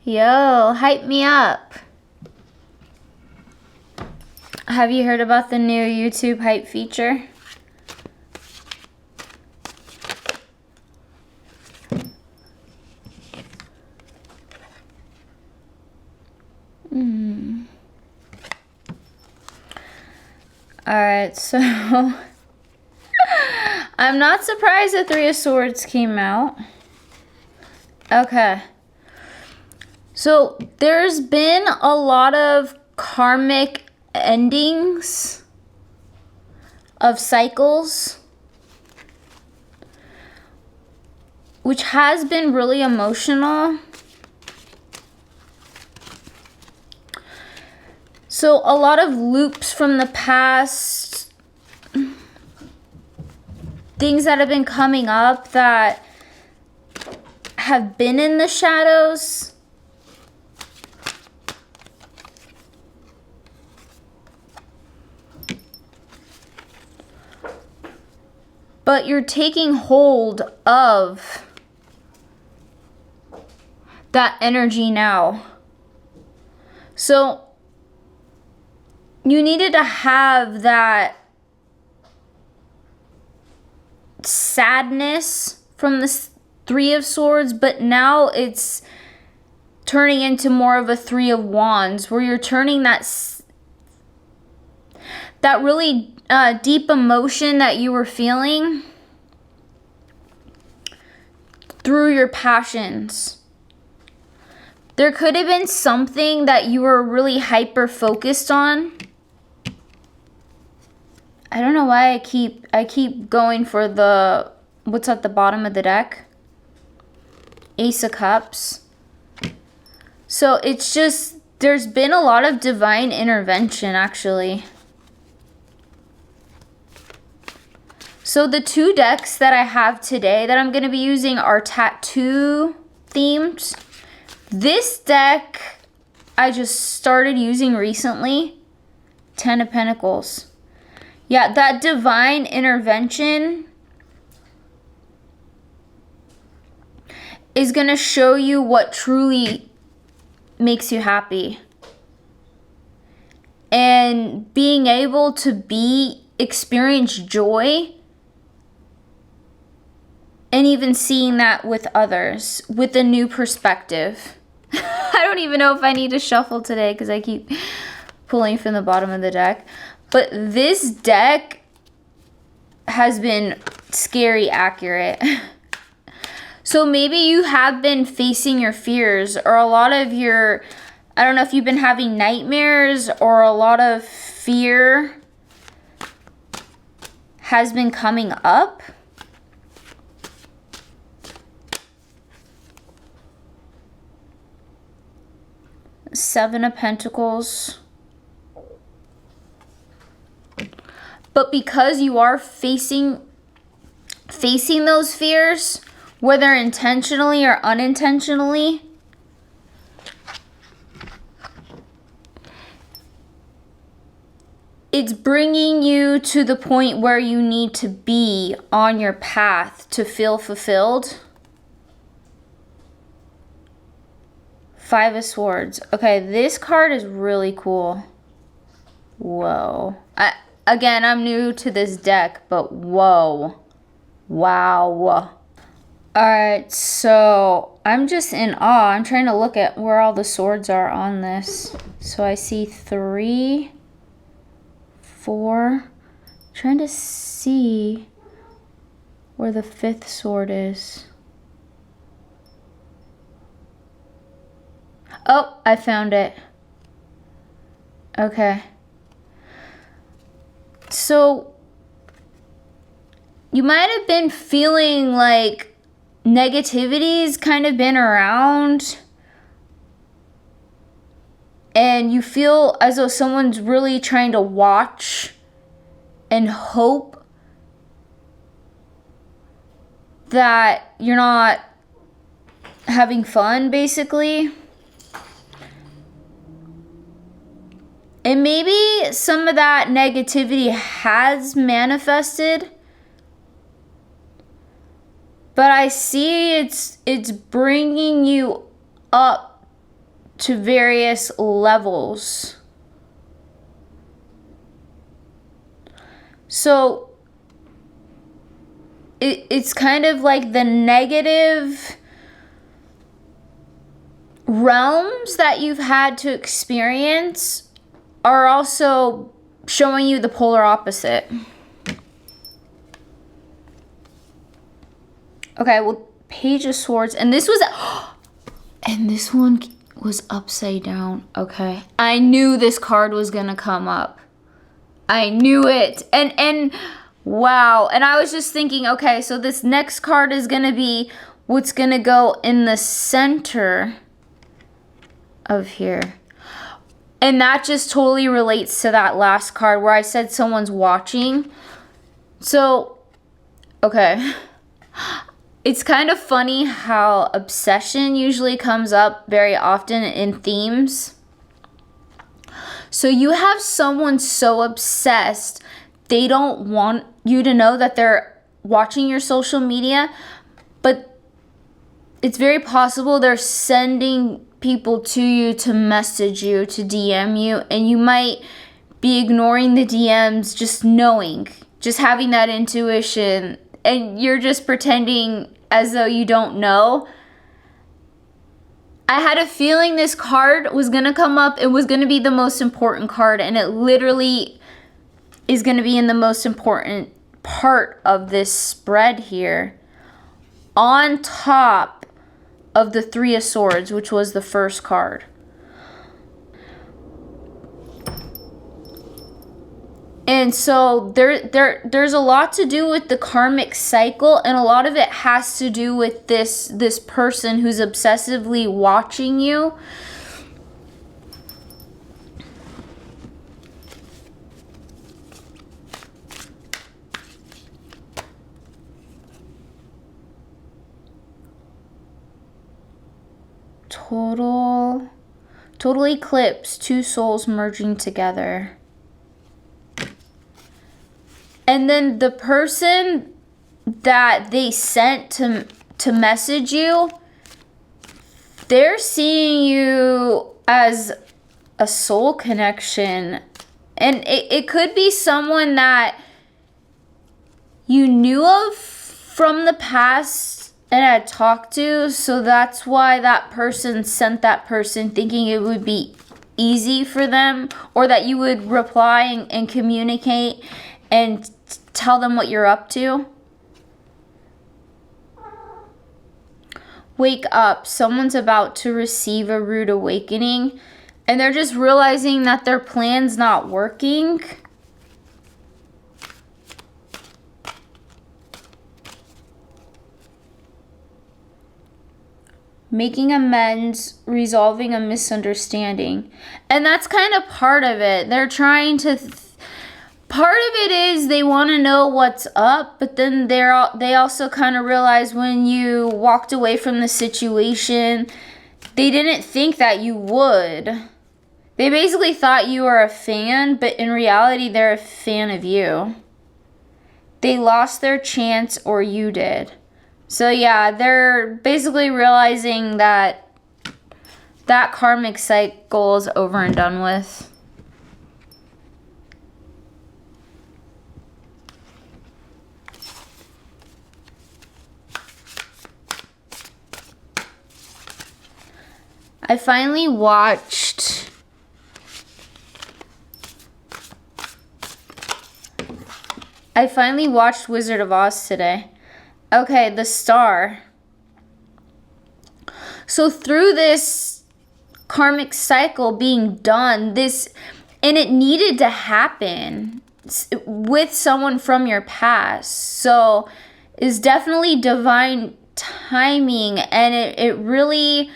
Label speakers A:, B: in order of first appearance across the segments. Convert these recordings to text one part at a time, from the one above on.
A: Yo, hype me up. Have you heard about the new YouTube hype feature? Alright, so I'm not surprised the Three of Swords came out. Okay. So there's been a lot of karmic endings of cycles, which has been really emotional. So a lot of loops from the past, things that have been coming up that have been in the shadows. But you're taking hold of that energy now. So you needed to have that sadness from the Three of Swords, but now it's turning into more of a Three of Wands, where you're turning that really deep emotion that you were feeling through your passions. There could have been something that you were really hyper focused on. I don't know why I keep going for the what's at the bottom of the deck. Ace of Cups. So it's just, there's been a lot of divine intervention actually. So the two decks that I have today that I'm going to be using are tattoo themed. This deck I just started using recently. Ten of Pentacles. Yeah, that divine intervention is going to show you what truly makes you happy. And being able to experience joy, and even seeing that with others with a new perspective. I don't even know if I need to shuffle today because I keep pulling from the bottom of the deck. But this deck has been scary accurate. So maybe you have been facing your fears, or a lot of your, I don't know if you've been having nightmares, or a lot of fear has been coming up. Seven of Pentacles. But because you are facing those fears, whether intentionally or unintentionally, it's bringing you to the point where you need to be on your path to feel fulfilled. Five of Swords. Okay, this card is really cool. Whoa. Again, I'm new to this deck, but whoa. Wow. Alright, so I'm just in awe. I'm trying to look at where all the swords are on this. So I see 3, 4. Trying to see where the 5th sword is. Oh, I found it. Okay. So you might have been feeling like negativity's kind of been around, and you feel as though someone's really trying to watch and hope that you're not having fun, basically. And maybe some of that negativity has manifested, but I see it's bringing you up to various levels. So it's kind of like the negative realms that you've had to experience are also showing you the polar opposite. Okay, well, Page of Swords, and this was, and this one was upside down. Okay, I knew this card was gonna come up. I knew it, and wow, and I was just thinking, okay, so this next card is gonna be what's gonna go in the center of here. And that just totally relates to that last card where I said someone's watching. So, okay. It's kind of funny how obsession usually comes up very often in themes. So you have someone so obsessed, they don't want you to know that they're watching your social media, but it's very possible they're sending people to you to message you, to DM you, and you might be ignoring the DMs, just knowing, just having that intuition, and you're just pretending as though you don't know. I had a feeling this card was gonna come up. It was gonna be the most important card, and it literally is gonna be in the most important part of this spread here, on top of the Three of Swords, which was the first card. And so there's a lot to do with the karmic cycle, and a lot of it has to do with this person who's obsessively watching you. Total eclipse, two souls merging together. And then the person that they sent to message you, they're seeing you as a soul connection. And it could be someone that you knew of from the past and had talked to, so that's why that person sent that person thinking it would be easy for them, or that you would reply and communicate and tell them what you're up to. Wake up. Someone's about to receive a rude awakening, and they're just realizing that their plan's not working. Making amends, resolving a misunderstanding. And that's kind of part of it. They're trying to... part of it is they want to know what's up, but then they also kind of realize when you walked away from the situation, they didn't think that you would. They basically thought you were a fan, but in reality, they're a fan of you. They lost their chance, or you did. So yeah, they're basically realizing that that karmic cycle is over and done with. I finally watched Wizard of Oz today. Okay, the star. So through this karmic cycle being done, and it needed to happen with someone from your past. So it's definitely divine timing, and it really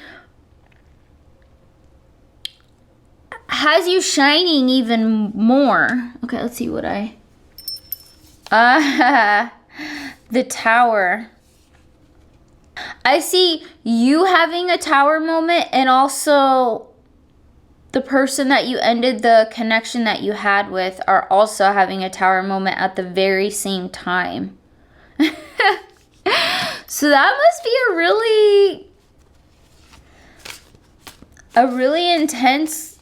A: has you shining even more. Okay, let's see what the Tower. I see you having a tower moment, and also the person that you ended the connection that you had with are also having a tower moment at the very same time. So that must be a really intense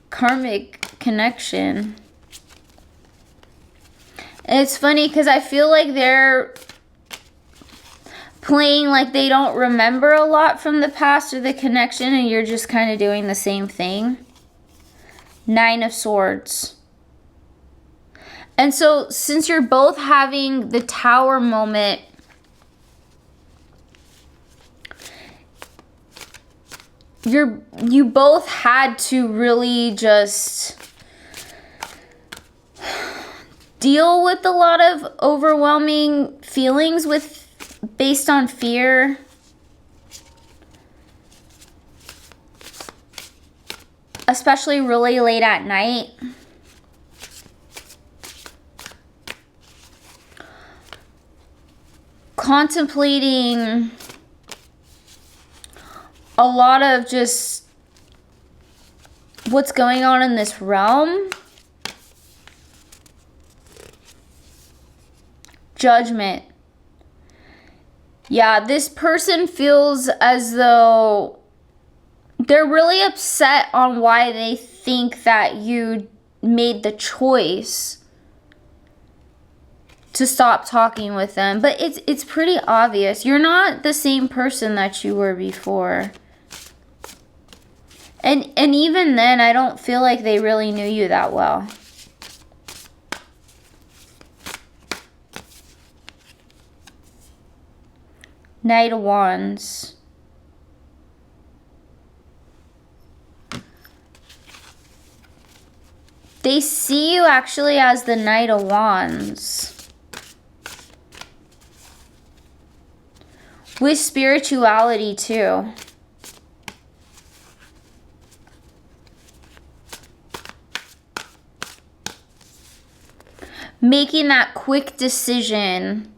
A: karmic connection. And it's funny because I feel like they're playing like they don't remember a lot from the past or the connection, and you're just kind of doing the same thing. 9 of Swords. And so since you're both having the Tower moment, you both had to really just deal with a lot of overwhelming feelings based on fear. Especially really late at night. Contemplating a lot of just what's going on in this realm. Judgment. Yeah, this person feels as though they're really upset on why they think that you made the choice to stop talking with them. But it's pretty obvious. You're not the same person that you were before. And even then, I don't feel like they really knew you that well. Knight of Wands. They see you actually as the Knight of Wands. With spirituality too. Making that quick decision.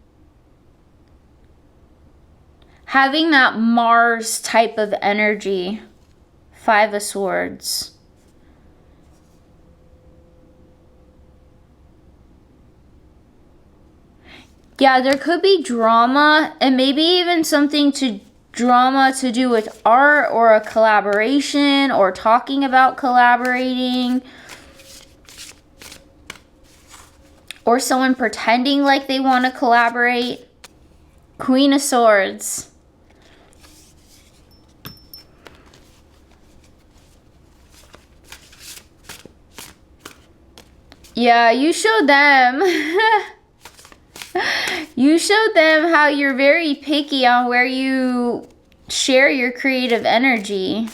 A: Having that Mars type of energy. 5 of Swords. Yeah, there could be drama, and maybe even something to do with art or a collaboration or talking about collaborating. Or someone pretending like they want to collaborate. Queen of Swords. Yeah, you showed them. You showed them how you're very picky on where you share your creative energy.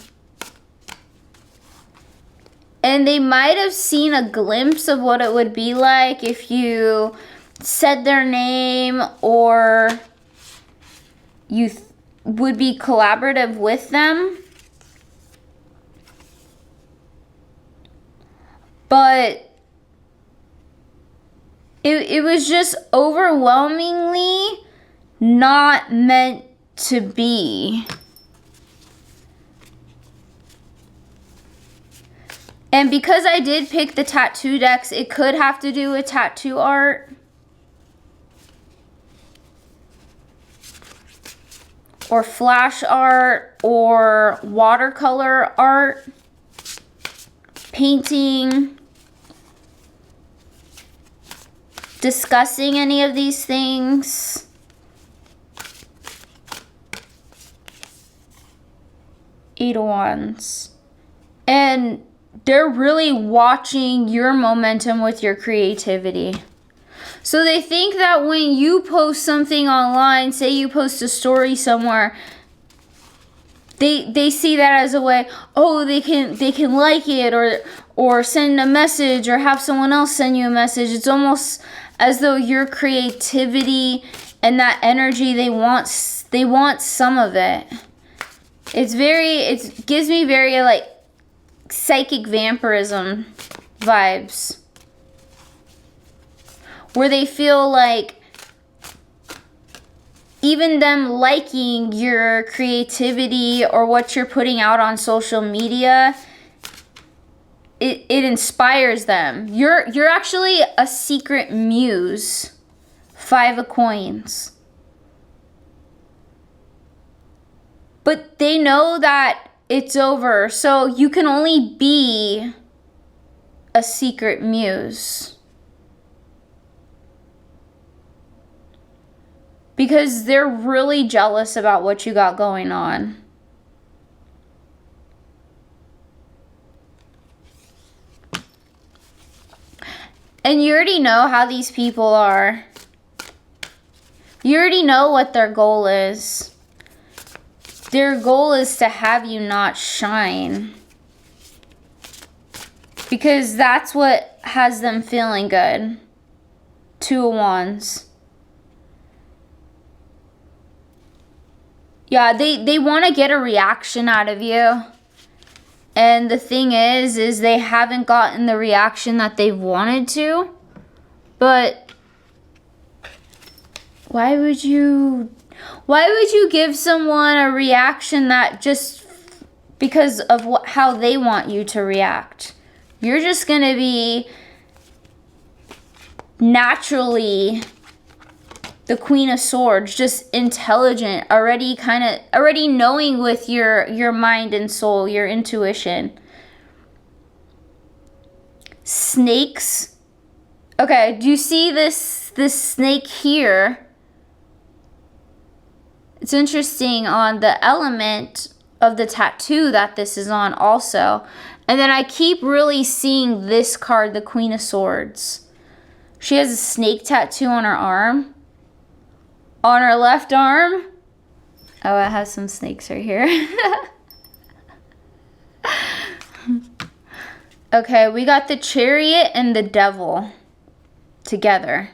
A: And they might have seen a glimpse of what it would be like if you said their name or you would be collaborative with them. But it was just overwhelmingly not meant to be. And because I did pick the tattoo decks, it could have to do with tattoo art. Or flash art, or watercolor art. Painting. Discussing any of these things. Eight of Wands. And they're really watching your momentum with your creativity. So they think that when you post something online, say you post a story somewhere, they see that as a way, oh, they can like it or send a message or have someone else send you a message. It's almost as though your creativity and that energy, they want some of it. It gives me very like psychic vampirism vibes. Where they feel like even them liking your creativity or what you're putting out on social media, it inspires them. You're actually a secret muse. 5 of Coins. But they know that it's over. So you can only be a secret muse. Because they're really jealous about what you got going on. And you already know how these people are. You already know what their goal is. Their goal is to have you not shine. Because that's what has them feeling good. Two of Wands. Yeah, they want to get a reaction out of you. And the thing is they haven't gotten the reaction that they've wanted to. But why would you give someone a reaction that just because of how they want you to react? You're just going to be naturally the Queen of Swords, just intelligent, already knowing with your mind and soul, your intuition. Snakes. Okay, do you see this snake here? It's interesting on the element of the tattoo that this is on also. And then I keep really seeing this card, the Queen of Swords. She has a snake tattoo on her arm. On her left arm. Oh, I have some snakes right here. Okay, we got the Chariot and the Devil together.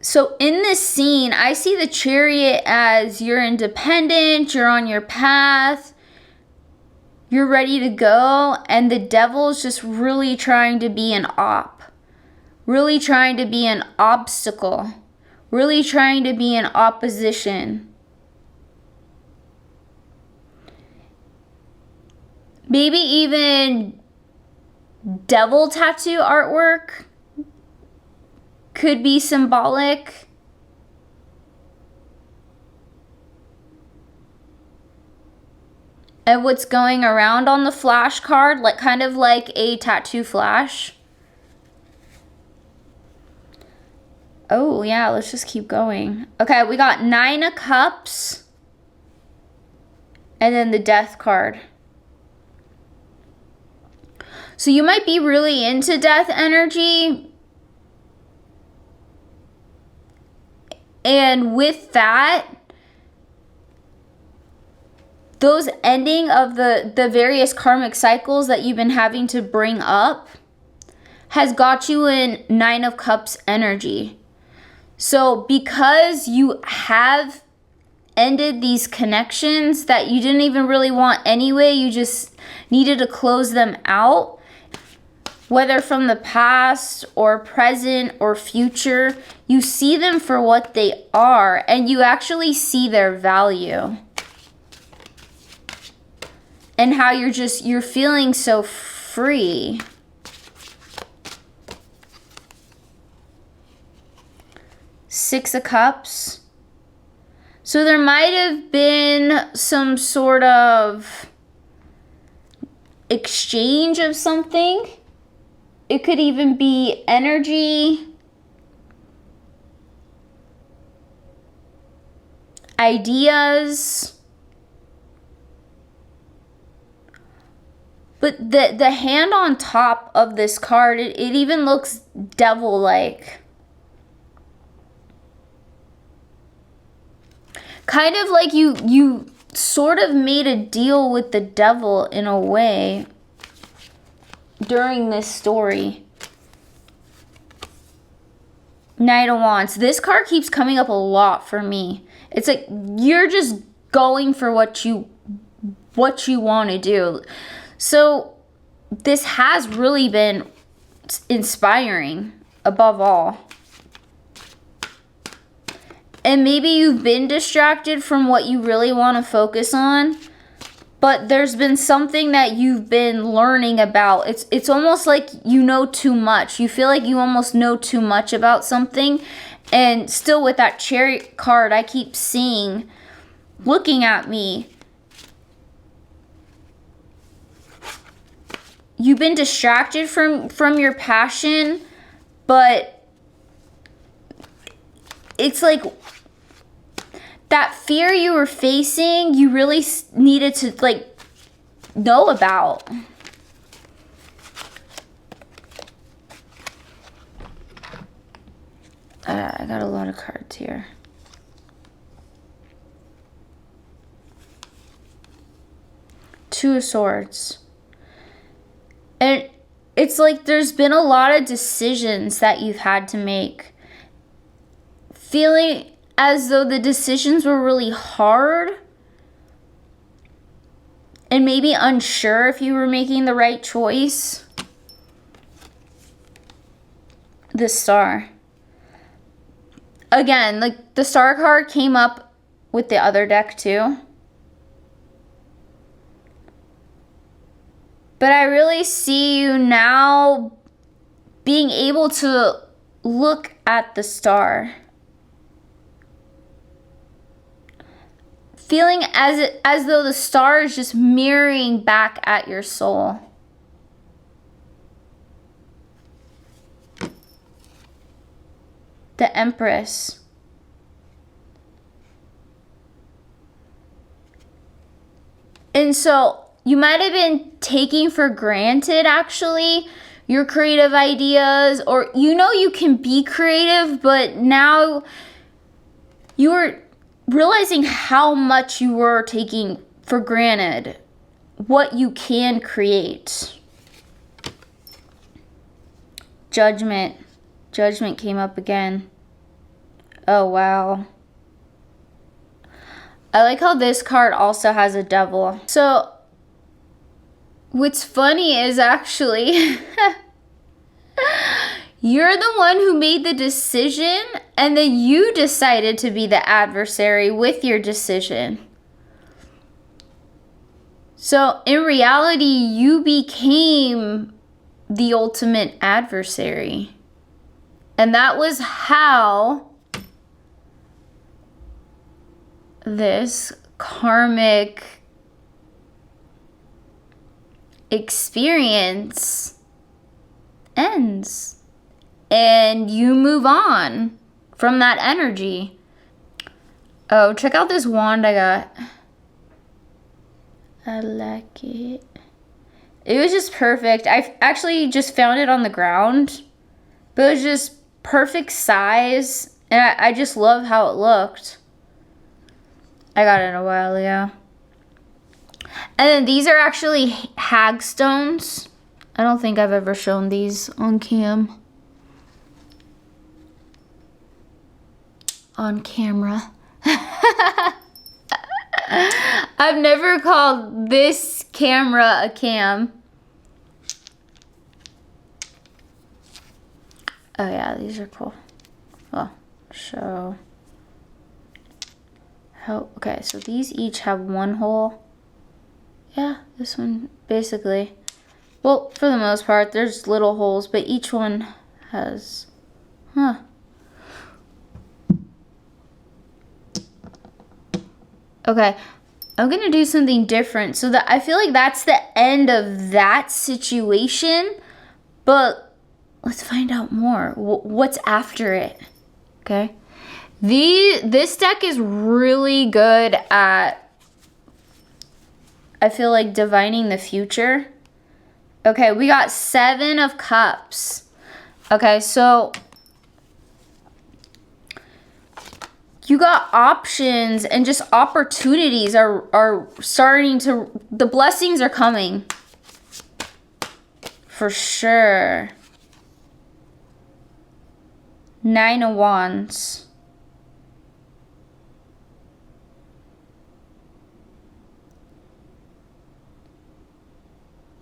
A: So in this scene, I see the Chariot as you're independent, you're on your path, you're ready to go, and the Devil's just really trying to be an op. Really trying to be an obstacle. Really trying to be in opposition. Maybe even devil tattoo artwork could be symbolic. And what's going around on the flash card, like kind of like a tattoo flash. Oh, yeah, let's just keep going. Okay, we got 9 of Cups. And then the Death card. So you might be really into death energy. And with that, those ending of the various karmic cycles that you've been having to bring up has got you in 9 of Cups energy. So because you have ended these connections that you didn't even really want anyway, you just needed to close them out, whether from the past or present or future, you see them for what they are and you actually see their value. And how you're feeling so free. Six of Cups. So there might have been some sort of exchange of something. It could even be energy, ideas. But the hand on top of this card, it even looks devil-like. Kind of like you sort of made a deal with the devil in a way during this story. Knight of Wands. This card keeps coming up a lot for me. It's like you're just going for what you want to do. So this has really been inspiring above all. And maybe you've been distracted from what you really want to focus on, but there's been something that you've been learning about. It's almost like you know too much. You feel like you almost know too much about something. And still with that Chariot card, I keep seeing looking at me. You've been distracted from your passion, but it's like that fear you were facing, you really needed to like know about. I got a lot of cards here. Two of Swords. And it's like there's been a lot of decisions that you've had to make. Feeling as though the decisions were really hard. And maybe unsure if you were making the right choice. The Star. Again, like the Star card came up with the other deck too. But I really see you now being able to look at the star. Feeling as though the star is just mirroring back at your soul. The Empress. And so you might have been taking for granted, actually, your creative ideas, or you know you can be creative, but now you are realizing how much you were taking for granted what you can create. Judgment. Judgment came up again. Oh, wow. I like how this card also has a devil. So, what's funny is actually, you're the one who made the decision, and then you decided to be the adversary with your decision. So, in reality, you became the ultimate adversary. And that was how this karmic experience ends. And you move on from that energy. Oh, check out this wand I got. I like it. It was just perfect. I actually just found it on the ground. But it was just perfect size. And I just love how it looked. I got it a while ago. And then these are actually hag stones. I don't think I've ever shown these on cam. On camera. I've never called this camera a cam. Oh yeah, these are cool. Well, show. How, okay, so these each have one hole. Yeah, this one basically. Well, for the most part, there's little holes, but each one has, Okay, I'm gonna do something different so that I feel like that's the end of that situation, but let's find out more. What's after it, okay? This deck is really good at, I feel like, divining the future. Okay, we got 7 of Cups. Okay, so you got options and just opportunities are starting to, the blessings are coming. For sure. 9 of Wands.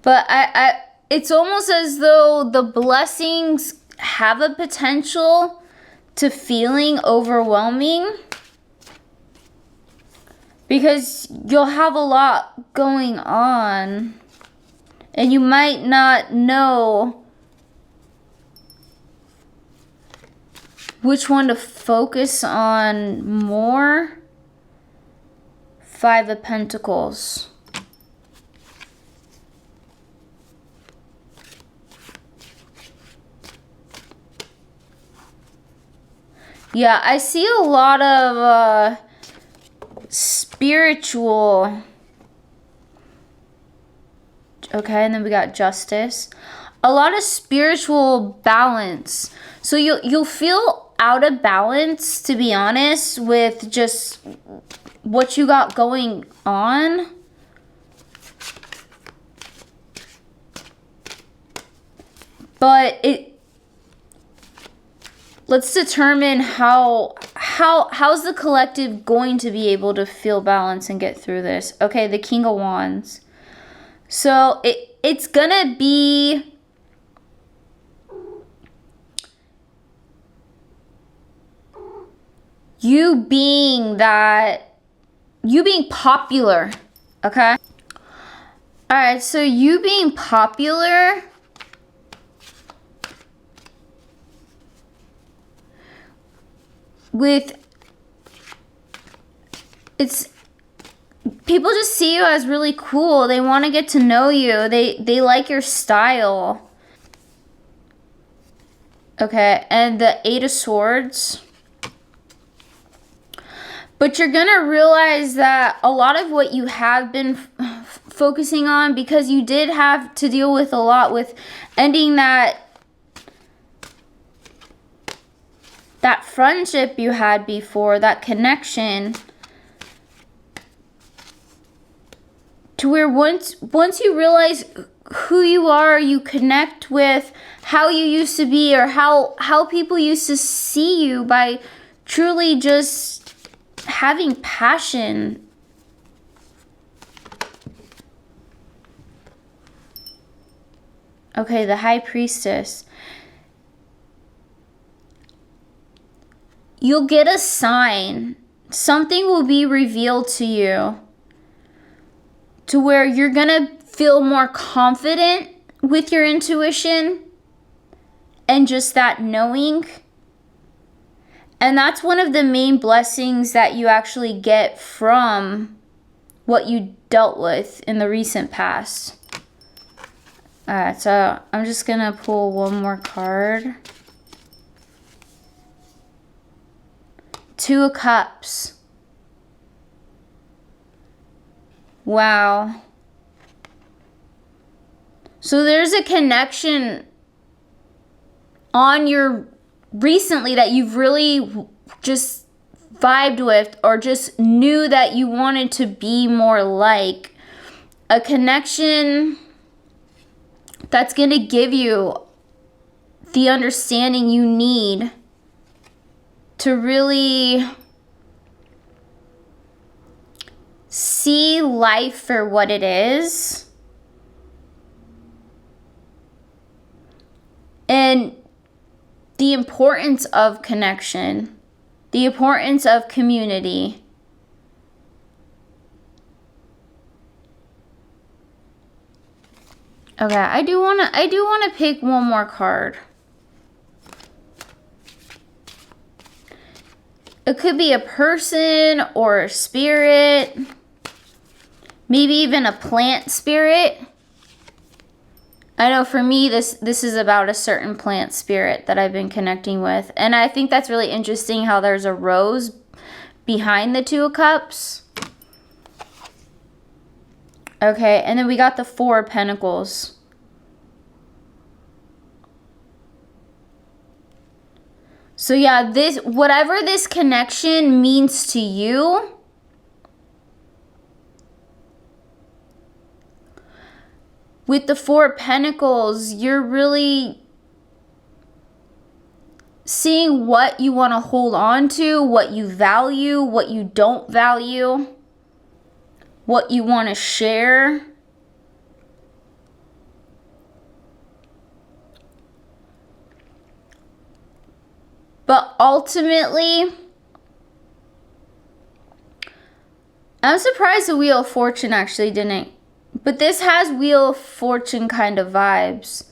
A: But it's almost as though the blessings have a potential to feeling overwhelming. Because you'll have a lot going on. And you might not know which one to focus on more. Five of Pentacles. Yeah, I see a lot of spiritual. Okay, and then we got Justice. A lot of spiritual balance. So you'll feel out of balance, to be honest, with just what you got going on. But let's determine how's the collective going to be able to feel balance and get through this. Okay, the King of Wands. So it's gonna be you being popular, okay? All right, so you being popular people just see you as really cool. They want to get to know you. They like your style. Okay, and the Eight of Swords. But you're gonna realize that a lot of what you have been focusing on, because you did have to deal with a lot with ending that friendship you had before, that connection, to where once you realize who you are, you connect with how you used to be, or how people used to see you, by truly just having passion. Okay, the High Priestess. You'll get a sign. Something will be revealed to you, to where you're gonna feel more confident with your intuition and just that knowing. And that's one of the main blessings that you actually get from what you dealt with in the recent past. Alright, so I'm just gonna pull one more card. Two of Cups. Wow. So there's a connection on your recently that you've really just vibed with, or just knew that you wanted to be more like. A connection that's going to give you the understanding you need to really see life for what it is. And the importance of connection, the importance of community. Okay, I do wanna pick one more card. It could be a person or a spirit, maybe even a plant spirit. I know for me, this is about a certain plant spirit that I've been connecting with. And I think that's really interesting how there's a rose behind the Two of Cups. Okay, and then we got the Four of Pentacles. So yeah, whatever this connection means to you, with the Four of Pentacles, you're really seeing what you want to hold on to, what you value, what you don't value, what you want to share. But ultimately, I'm surprised the Wheel of Fortune actually didn't. But this has Wheel of Fortune kind of vibes.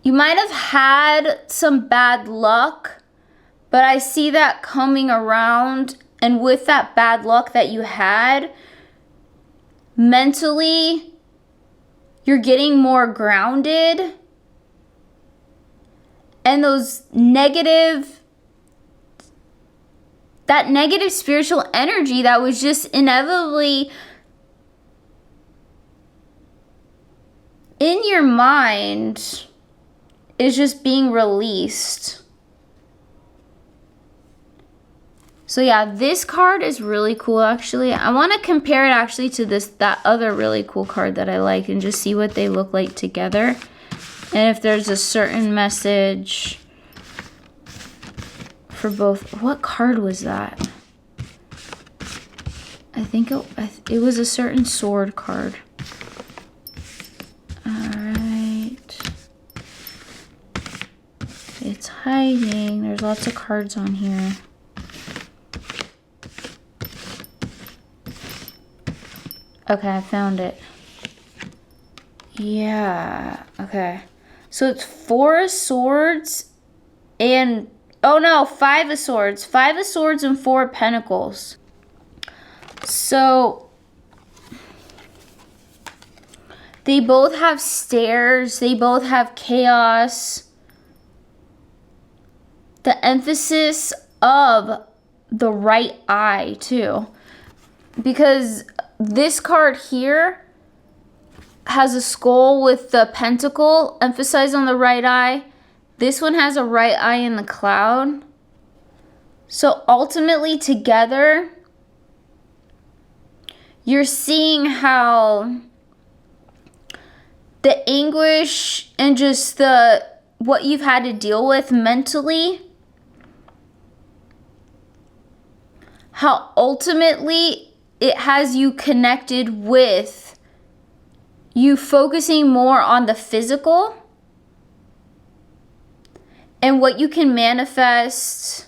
A: You might have had some bad luck, but I see that coming around And with that bad luck that you had, mentally, you're getting more grounded. And that negative spiritual energy that was just inevitably in your mind is just being released. So yeah, this card is really cool actually. I want to compare it actually to that other really cool card that I like and just see what they look like together. And if there's a certain message for both. What card was that? I think it was a certain sword card. Alright. It's hiding. There's lots of cards on here. Okay, I found it. Yeah, okay. So it's 4 of Swords and, oh no, 5 of Swords. 5 of Swords and 4 of Pentacles. So they both have stairs. They both have chaos. The emphasis of the right eye too. Because this card here has a skull with the pentacle emphasized on the right eye. This one has a right eye in the cloud. So ultimately together, you're seeing how the anguish and just what you've had to deal with mentally, how ultimately it has you connected with you focusing more on the physical and what you can manifest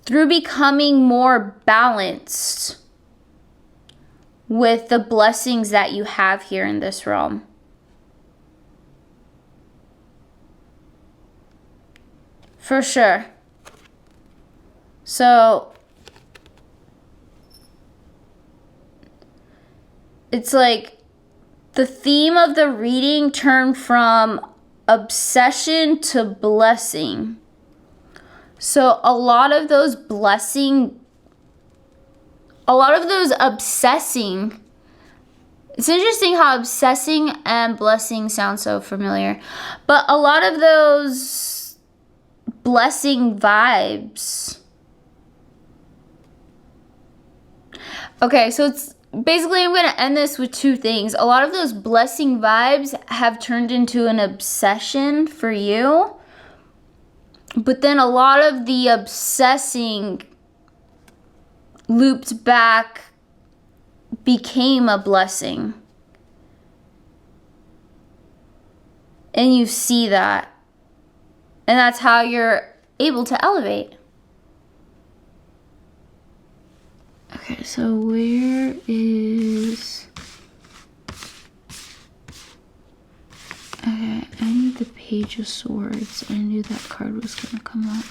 A: through becoming more balanced with the blessings that you have here in this realm. For sure. So it's like the theme of the reading turned from obsession to blessing. So a lot of those obsessing, it's interesting how obsessing and blessing sound so familiar, but a lot of those blessing vibes. Okay, so it's basically, I'm going to end this with 2 things. A lot of those blessing vibes have turned into an obsession for you. But then a lot of the obsessing looped back became a blessing. And you see that. And that's how you're able to elevate. Okay, so where is... Okay, I need the Page of Swords. I knew that card was going to come up.